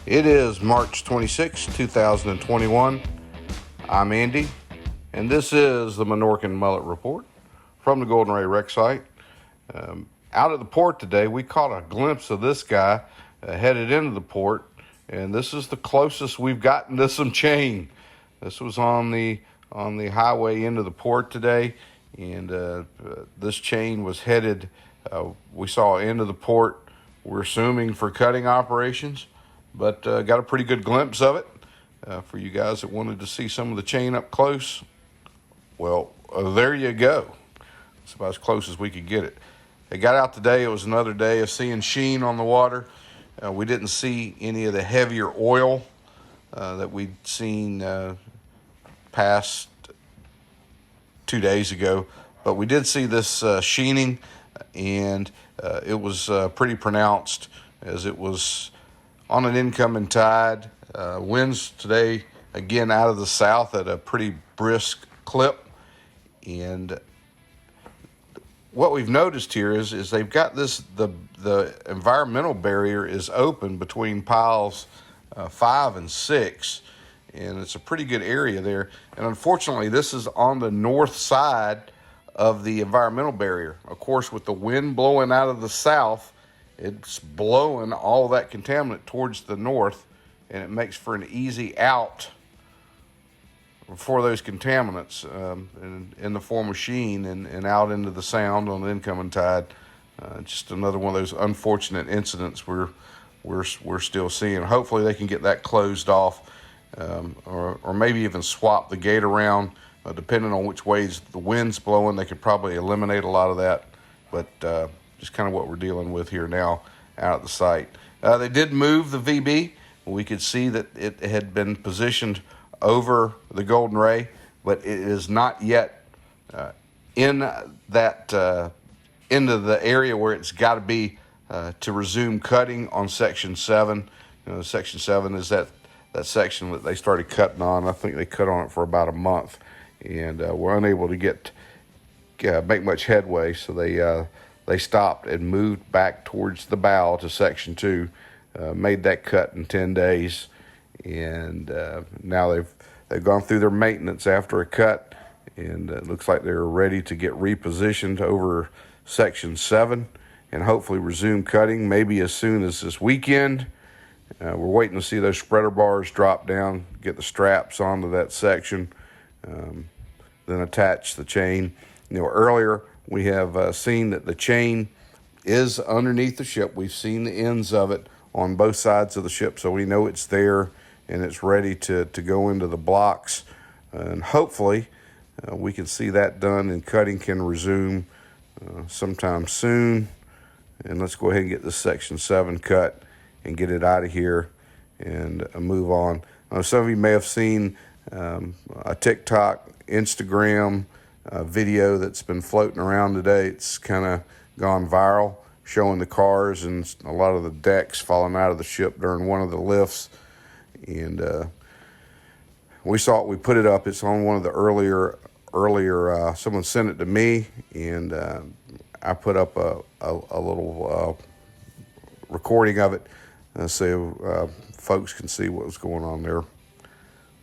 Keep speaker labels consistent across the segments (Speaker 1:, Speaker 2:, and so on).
Speaker 1: It is March 26, 2021. I'm Andy, and this is the Minorcan Mullet Report from the Golden Ray Rec site. Out at the port today, we caught a glimpse of this guy headed into the port, and this is the closest we've gotten to some chain. This was on the highway into the port today, and this chain was headed, we saw into the port. We're assuming for cutting operations, but got a pretty good glimpse of it. For you guys that wanted to see some of the chain up close, well, there you go. It's about as close as we could get it. It got out today. It was another day of seeing sheen on the water. We didn't see any of the heavier oil that we'd seen past 2 days ago, but we did see this sheening, and it was pretty pronounced as it was on an incoming tide. Winds today, again, out of the south at a pretty brisk clip. And what we've noticed here is they've got this, the environmental barrier is open between piles 5 and 6. And it's a pretty good area there. And unfortunately, this is on the north side of the environmental barrier. Of course, with the wind blowing out of the south, it's blowing all that contaminant towards the north, and it makes for an easy out for those contaminants in the form of sheen and out into the sound on the incoming tide. Just another one of those unfortunate incidents we're still seeing. Hopefully they can get that closed off, or maybe even swap the gate around, depending on which ways the wind's blowing. They could probably eliminate a lot of that, but just kind of what we're dealing with here now out at the site. They did move the VB. We could see that it had been positioned over the Golden Ray, but it is not yet in that into the area where it's got to be to resume cutting on Section 7. Section 7 is that section that they started cutting on. I think they cut on it for about a month, and were unable to make much headway, so they stopped and moved back towards the bow to Section 2, made that cut in 10 days, and now they've gone through their maintenance after a cut, and it looks like they're ready to get repositioned over Section 7 and hopefully resume cutting maybe as soon as this weekend. We're waiting to see those spreader bars drop down, get the straps onto that section, then attach the chain. Earlier we have seen that the chain is underneath the ship. We've seen the ends of it on both sides of the ship, so we know it's there and it's ready to go into the blocks. And hopefully we can see that done and cutting can resume sometime soon. And let's go ahead and get this Section 7 cut and get it out of here and move on. Some of you may have seen a TikTok, Instagram video that's been floating around today. It's kind of gone viral, showing the cars and a lot of the decks falling out of the ship during one of the lifts. And we saw it, we put it up. It's on one of the earlier someone sent it to me, and I put up a little recording of it so folks can see what was going on there.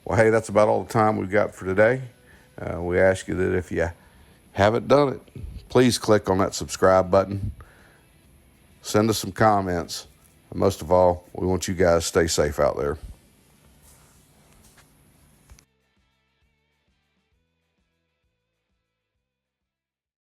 Speaker 1: Well, hey, that's about all the time we've got for today. We ask you that if you haven't done it, please click on that subscribe button. Send us some comments. And most of all, we want you guys to stay safe out there.